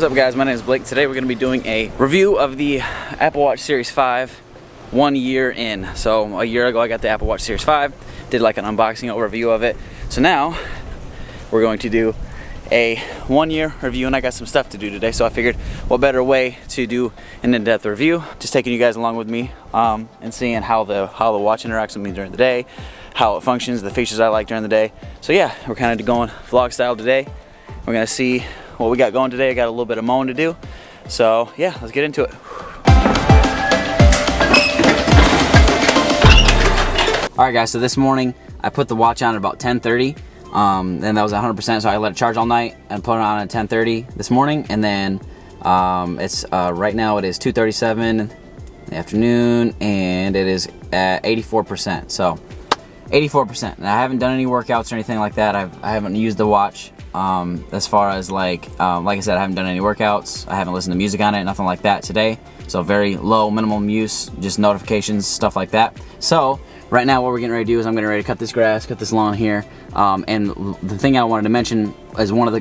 What's up guys, my name is Blake. Today we're going to be doing a review of the Apple Watch Series 5 1 year in. So a year ago I got the Apple Watch Series 5, did like an unboxing overview of it. So now we're going to do a 1 year review, and I got some stuff to do today, so I figured what better way to do an in-depth review, just taking you guys along with me and seeing how the watch interacts with me during the day, how it functions, the features I like during the day. So yeah, we're kind of going vlog style today. We're gonna see what we got going today. I got a little bit of mowing to do, so yeah, let's get into it. Alright guys, so this morning I put the watch on at about 10:30, and that was 100%, so I let it charge all night and put it on at 10:30 this morning, and then it's right now it is 2:37 in the afternoon, and it is at 84%. So 84%. And I haven't done any workouts or anything like that. I haven't used the watch as far as like I said, I haven't done any workouts. I haven't listened to music on it, nothing like that today. So very low, minimum use, just notifications, stuff like that. So right now what we're getting ready to do is I'm getting ready to cut this grass, cut this lawn here. And the thing I wanted to mention is one of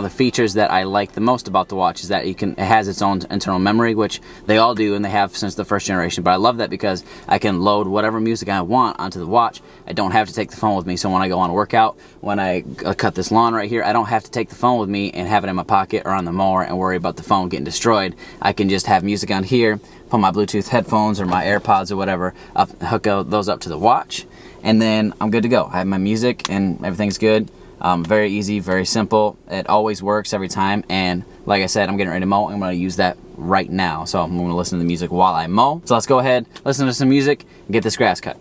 the features that I like the most about the watch is that it has its own internal memory, which they all do and they have since the first generation. But I love that because I can load whatever music I want onto the watch. I don't have to take the phone with me. So when I go on a workout, when I cut this lawn right here, I don't have to take the phone with me and have it in my pocket or on the mower and worry about the phone getting destroyed. I can just have music on here, put my Bluetooth headphones or my AirPods or whatever, hook those up to the watch, and then I'm good to go. I have my music and everything's good. Very easy, very simple. It always works every time, and like I said, I'm getting ready to mow. I'm going to use that right now, so I'm going to listen to the music while I mow. So let's go ahead, listen to some music, and get this grass cut.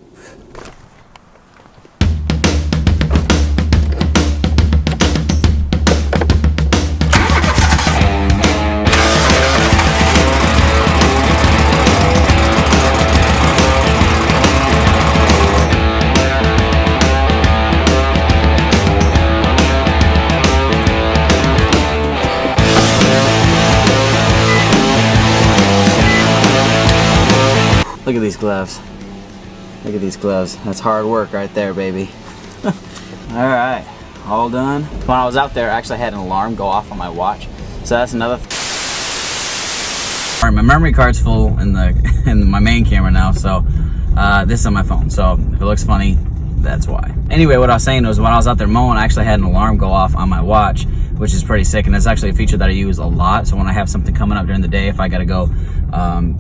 Look at these gloves. Look at these gloves. That's hard work right there, baby. Alright, all done. When I was out there, I actually had an alarm go off on my watch. So that's another Alright, my memory card's full in my main camera now, so this is on my phone. So if it looks funny, that's why. Anyway, what I was saying was when I was out there mowing, I actually had an alarm go off on my watch, which is pretty sick, and it's actually a feature that I use a lot. So when I have something coming up during the day, if I gotta go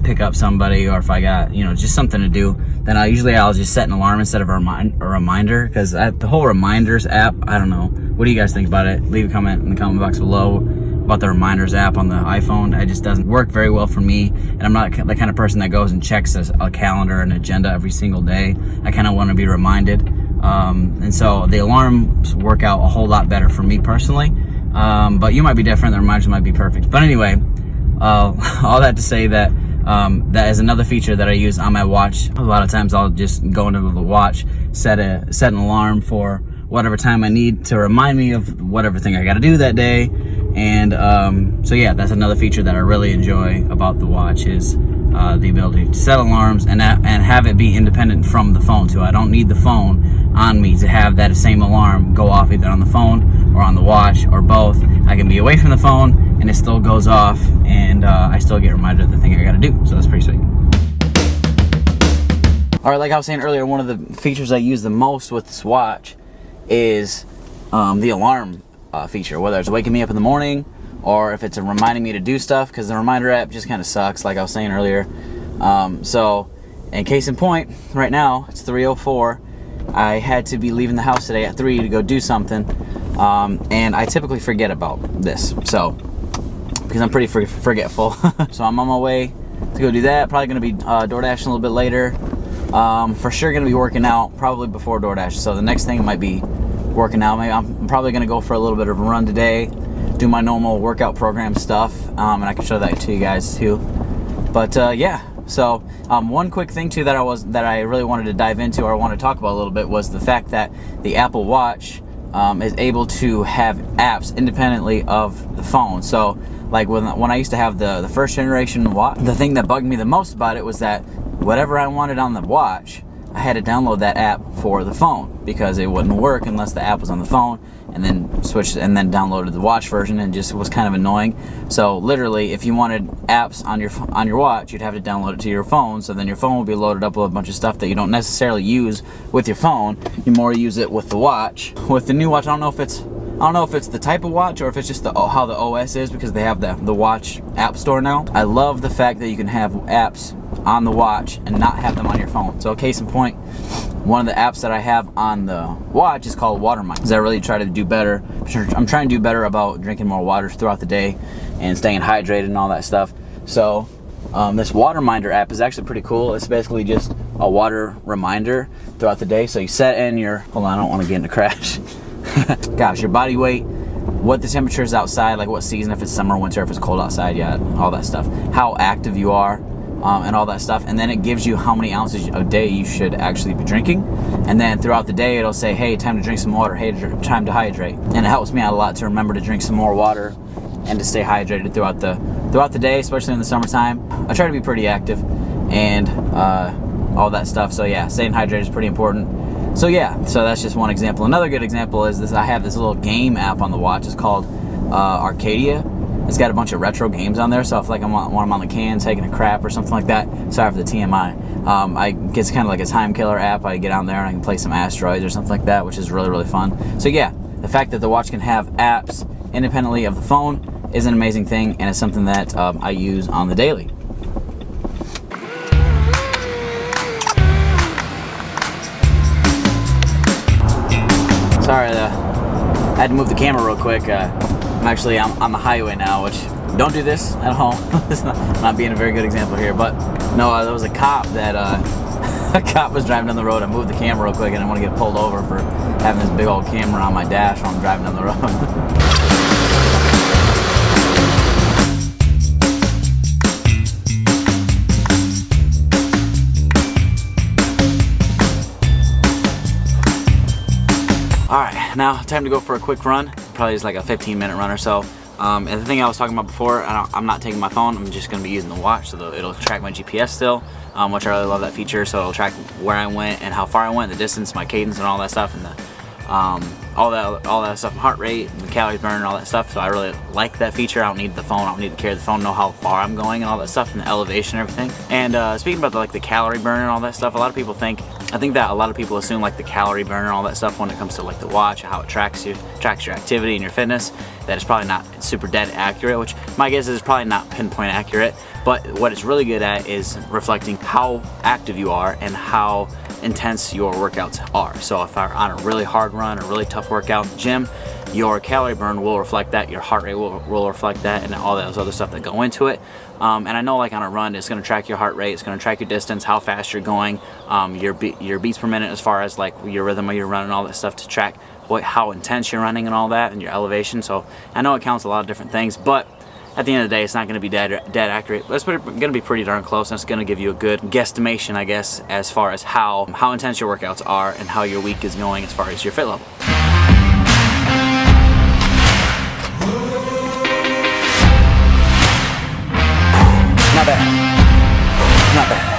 pick up somebody, or if I got, just something to do, then I'll just set an alarm instead of a reminder, because the whole reminders app, I don't know. What do you guys think about it? Leave a comment in the comment box below about the reminders app on the iPhone. It just doesn't work very well for me, and I'm not the kind of person that goes and checks a calendar and agenda every single day. I kind of want to be reminded, and so the alarms work out a whole lot better for me personally, but you might be different. The reminders might be perfect, but anyway, all that to say that that is another feature that I use on my watch. A lot of times I'll just go into the watch, set an alarm for whatever time I need to remind me of whatever thing I got to do that day. And so yeah, that's another feature that I really enjoy about the watch is the ability to set alarms and have it be independent from the phone too. I don't need the phone on me to have that same alarm go off either on the phone or on the watch or both. I can be away from the phone and it still goes off, and I still get reminded of the thing I gotta do. So that's pretty sweet. Alright, like I was saying earlier, one of the features I use the most with this watch is the alarm feature, whether it's waking me up in the morning or if it's reminding me to do stuff, because the reminder app just kind of sucks, like I was saying earlier. So in case in point, right now it's 3:04. I had to be leaving the house today at 3 to go do something, and I typically forget about this, so because I'm pretty forgetful. So I'm on my way to go do that. Probably gonna be DoorDashing a little bit later. For sure gonna be working out probably before DoorDash, so the next thing might be working out. Maybe I'm probably gonna go for a little bit of a run today, do my normal workout program stuff, and I can show that to you guys too. But yeah, so one quick thing too that I really wanted to dive into, or I want to talk about a little bit, was the fact that the Apple Watch is able to have apps independently of the phone. So like when I used to have the first generation watch, the thing that bugged me the most about it was that whatever I wanted on the watch, I had to download that app for the phone because it wouldn't work unless the app was on the phone, and then switched and then downloaded the watch version, and just was kind of annoying. So literally, if you wanted apps on your watch, you'd have to download it to your phone. So then your phone would be loaded up with a bunch of stuff that you don't necessarily use with your phone. You more use it with the watch. With the new watch, I don't know if it's the type of watch or if it's just how the OS is, because they have the watch app store now. I love the fact that you can have apps on the watch and not have them on your phone. So case in point, one of the apps that I have on the watch is called Watermind, because I really try to do better. I'm trying to do better about drinking more water throughout the day and staying hydrated and all that stuff. So this Waterminder app is actually pretty cool. It's basically just a water reminder throughout the day. So you set in your, hold on, I don't want to get into crash. Gosh, your body weight, what the temperature is outside, like what season, if it's summer, winter, if it's cold outside, yeah, all that stuff, how active you are, and all that stuff. And then it gives you how many ounces a day you should actually be drinking. And then throughout the day, it'll say, hey, time to drink some water, hey, time to hydrate. And it helps me out a lot to remember to drink some more water and to stay hydrated throughout the day, especially in the summertime. I try to be pretty active and all that stuff. So yeah, staying hydrated is pretty important. So yeah, so that's just one example. Another good example is this. I have this little game app on the watch. It's called Arcadia. It's got a bunch of retro games on there. So if like I'm on the can taking a crap or something like that, sorry for the TMI. It's kind of like a time killer app. I get on there and I can play some Asteroids or something like that, which is really, really fun. So yeah, the fact that the watch can have apps independently of the phone is an amazing thing, and it's something that I use on the daily. Sorry, I had to move the camera real quick. I'm actually on the highway now, which, don't do this at home. It's not being a very good example here, but no, there was a cop that a cop was driving down the road. I moved the camera real quick, and I want to get pulled over for having this big old camera on my dash while I'm driving down the road. Alright, now time to go for a quick run. Probably just like a 15-minute run or so. And the thing I was talking about before, I'm not taking my phone, I'm just going to be using the watch, so it'll track my GPS still, which I really love that feature. So it'll track where I went and how far I went, the distance, my cadence and all that stuff, and all that stuff, heart rate, and the calories burned and all that stuff. So I really like that feature. I don't need the phone, I don't need to carry the phone, know how far I'm going and all that stuff, and the elevation and everything. And speaking about the calorie burn and all that stuff, I think that a lot of people assume like the calorie burn and all that stuff when it comes to like the watch, how it tracks your activity and your fitness, that it's probably not super dead accurate, which my guess is it's probably not pinpoint accurate. But what it's really good at is reflecting how active you are and how intense your workouts are. So if you're on a really hard run, a really tough workout in the gym, your calorie burn will reflect that, your heart rate will reflect that, and all those other stuff that go into it. And I know like on a run, it's going to track your heart rate, it's going to track your distance, how fast you're going, your beats per minute as far as like your rhythm of your run and all that stuff, to track how intense you're running and all that, and your elevation. So I know it counts a lot of different things, but at the end of the day, it's not going to be dead accurate, but it's going to be pretty darn close, and it's going to give you a good guesstimation, I guess, as far as how intense your workouts are and how your week is going as far as your fit level. Not bad. Not bad.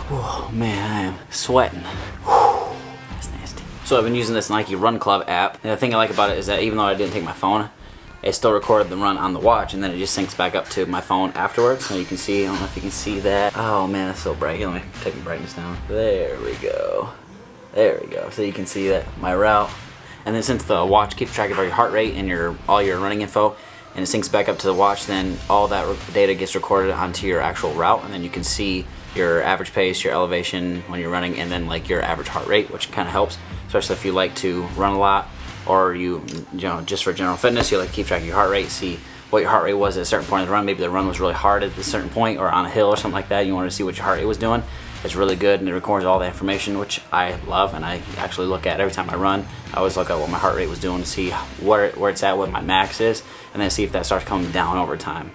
Oh man, I am sweating. That's nasty. So I've been using this Nike Run Club app, and the thing I like about it is that even though I didn't take my phone, it still recorded the run on the watch, and then it just syncs back up to my phone afterwards. So you can see, I don't know if you can see that. Oh man, that's so bright. Here, let me take the brightness down. There we go. There we go. So you can see that my route. And then since the watch keeps track of your heart rate and all your running info, and it syncs back up to the watch, then all that data gets recorded onto your actual route, and then you can see your average pace, your elevation when you're running, and then like your average heart rate, which kind of helps, especially if you like to run a lot, or you know, just for general fitness, you like to keep track of your heart rate, see what your heart rate was at a certain point of the run. Maybe the run was really hard at a certain point, or on a hill or something like that. You want to see what your heart rate was doing. It's really good, and it records all the information, which I love, and I actually look at every time I run. I always look at what my heart rate was doing to see where it's at, what my max is, and then see if that starts coming down over time.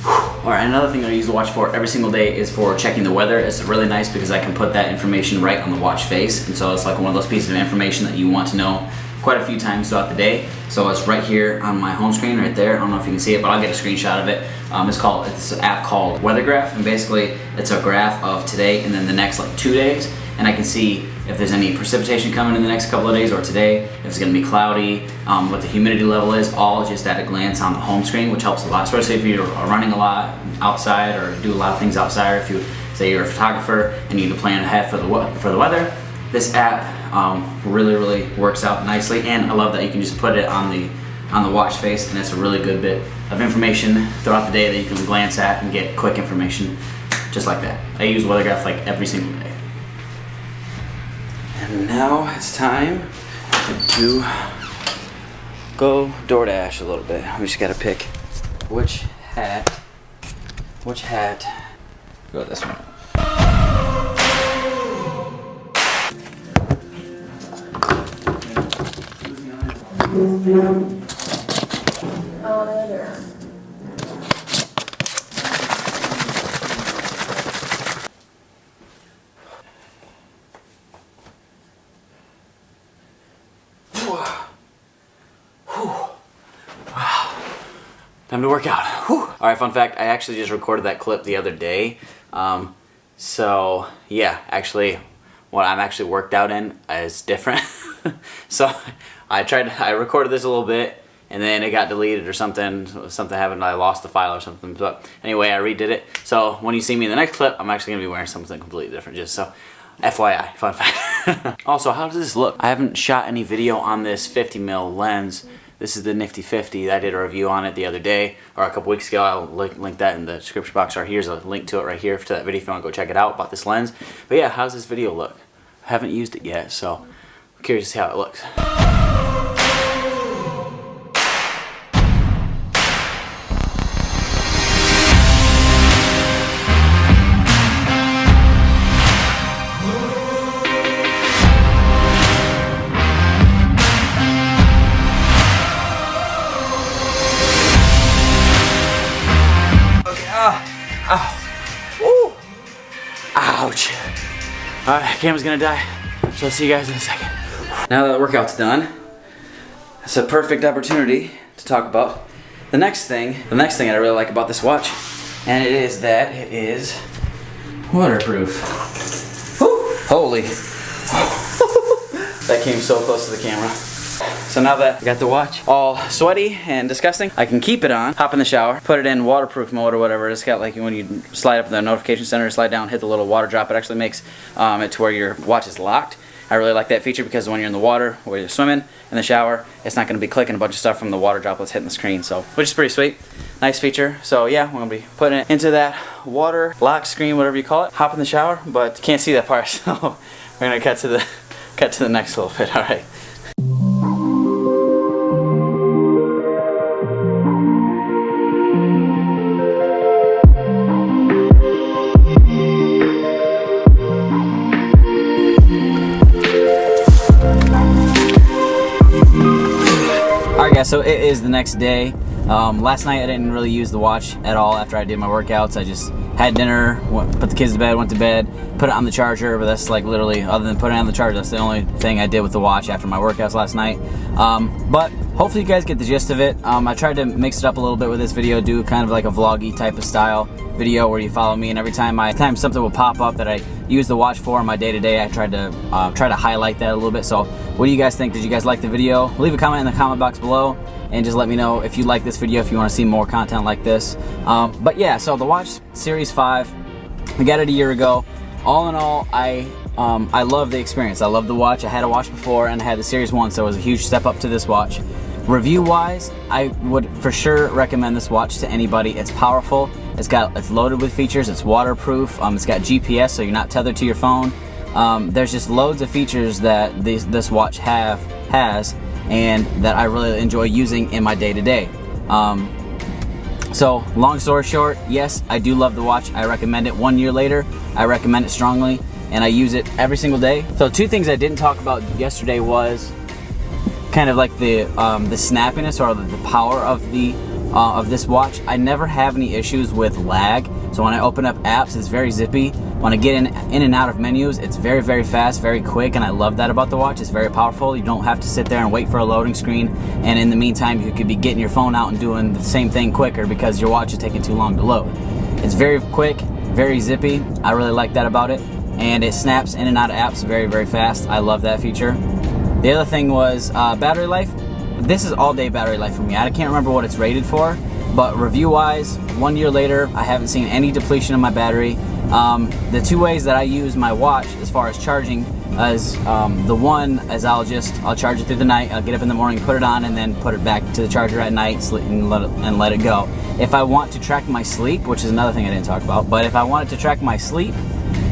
Alright, another thing I use the watch for every single day is for checking the weather. It's really nice because I can put that information right on the watch face, and so it's like one of those pieces of information that you want to know quite a few times throughout the day. So it's right here on my home screen right there. I don't know if you can see it, but I'll get a screenshot of it. It's an app called Weather Graph, and basically it's a graph of today and then the next like 2 days, and I can see if there's any precipitation coming in the next couple of days or today, if it's gonna be cloudy, what the humidity level is, all just at a glance on the home screen, which helps a lot, especially if you're running a lot outside or do a lot of things outside, or if you say you're a photographer and you need to plan ahead for the weather. This app really works out nicely, and I love that you can just put it on the watch face, and it's a really good bit of information throughout the day that you can glance at and get quick information just like that. I use Weather Graph like every single day. And now it's time to go DoorDash a little bit. We just gotta pick which hat. Go this one. Time to work out. Whew. All right, fun fact, I actually just recorded that clip the other day. So yeah, actually, what I'm actually worked out in is different. So I recorded this a little bit, and then it got deleted or something happened, I lost the file or something. But anyway, I redid it. So when you see me in the next clip, I'm actually gonna be wearing something completely different, just so FYI, fun fact. Also, how does this look? I haven't shot any video on this 50mm lens. This is the Nifty 50. I did a review on it the other day, or a couple weeks ago. I'll link that in the description box, or here's a link to it right here to that video if you want to go check it out about this lens. But yeah, how's this video look? I haven't used it yet, so I'm curious to see how it looks. Ouch. Alright, camera's gonna die. So I'll see you guys in a second. Now that the workout's done, it's a perfect opportunity to talk about the next thing that I really like about this watch. And it is that it is waterproof. Woo! Holy. That came so close to the camera. So now that I got the watch all sweaty and disgusting, I can keep it on, hop in the shower, put it in waterproof mode or whatever. It's got like when you slide up the notification center, slide down, hit the little water drop, it actually makes it to where your watch is locked. I really like that feature because when you're in the water or you're swimming in the shower, it's not going to be clicking a bunch of stuff from the water droplets hitting the screen, so which is pretty sweet. Nice feature. So yeah, we're going to be putting it into that water lock screen, whatever you call it. Hop in the shower, but can't see that part, so we're going to cut to the next little bit. All right. So it is the next day. Last night I didn't really use the watch at all after I did my workouts. I just had dinner, put the kids to bed, went to bed, put it on the charger, but that's like literally, other than putting it on the charger, that's the only thing I did with the watch after my workouts last night. But hopefully you guys get the gist of it. I tried to mix it up a little bit with this video, do kind of like a vloggy type of style video where you follow me, and every time something will pop up that I use the watch for in my day-to-day, I tried to highlight that a little bit. So what do you guys think? Did you guys like the video? Leave a comment in the comment box below and just let me know if you like this video, if you want to see more content like this. But yeah, so the watch Series 5, I got it a year ago. All in all, I love the experience. I love the watch. I had a watch before and I had the Series 1, so it was a huge step up to this watch. Review wise, I would for sure recommend this watch to anybody. It's powerful, it's loaded with features, it's waterproof, it's got GPS so you're not tethered to your phone. There's just loads of features that this watch has and that I really enjoy using in my day-to-day. So long story short, yes, I do love the watch. I recommend it. 1 year later, I recommend it strongly, and I use it every single day. So two things I didn't talk about yesterday was kind of like the snappiness or the power of the of this watch, I never have any issues with lag. So when I open up apps, it's very zippy. When I get in and out of menus, it's very, very fast, very quick, and I love that about the watch. It's very powerful. You don't have to sit there and wait for a loading screen, and in the meantime, you could be getting your phone out and doing the same thing quicker because your watch is taking too long to load. It's very quick, very zippy. I really like that about it, and it snaps in and out of apps very, very fast. I love that feature. The other thing was battery life. This is all-day battery life for me. I can't remember what it's rated for, but review-wise, 1 year later, I haven't seen any depletion of my battery. The two ways that I use my watch as far as charging is the one is I'll charge it through the night. I'll get up in the morning, put it on, and then put it back to the charger at night and let it go. If I want to track my sleep, which is another thing I didn't talk about, but if I wanted to track my sleep,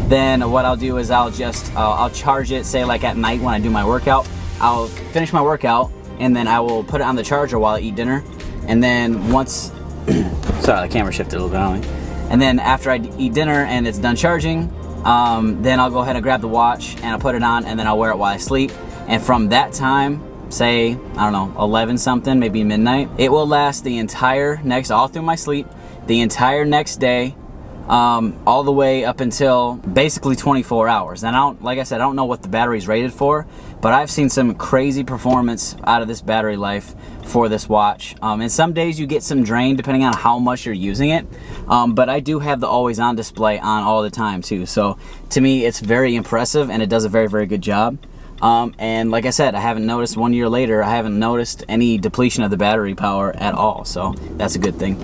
then what I'll do is I'll charge it, say like at night when I do my workout. I'll finish my workout, and then I will put it on the charger while I eat dinner. And then once, sorry, the camera shifted a little bit on me. And then after I eat dinner and it's done charging, then I'll go ahead and grab the watch and I'll put it on, and then I'll wear it while I sleep. And from that time, say, I don't know, 11 something, maybe midnight, it will last the entire all through my sleep, the entire next day, all the way up until basically 24 hours. And like I said, I don't know what the battery's rated for, but I've seen some crazy performance out of this battery life for this watch. And some days you get some drain depending on how much you're using it. But I do have the always on display on all the time too. So to me, it's very impressive, and it does a very, very good job. And like I said, I haven't noticed 1 year later, I haven't noticed any depletion of the battery power at all. So that's a good thing.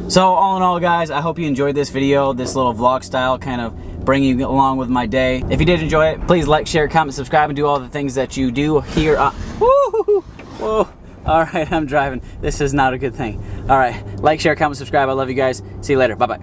So all in all, guys, I hope you enjoyed this video, this little vlog style, kind of bringing you along with my day. If you did enjoy it, please like, share, comment, subscribe, and do all the things that you do here. Whoa. All right, I'm driving. This is not a good thing. All right, like, share, comment, subscribe. I love you guys. See you later. Bye-bye.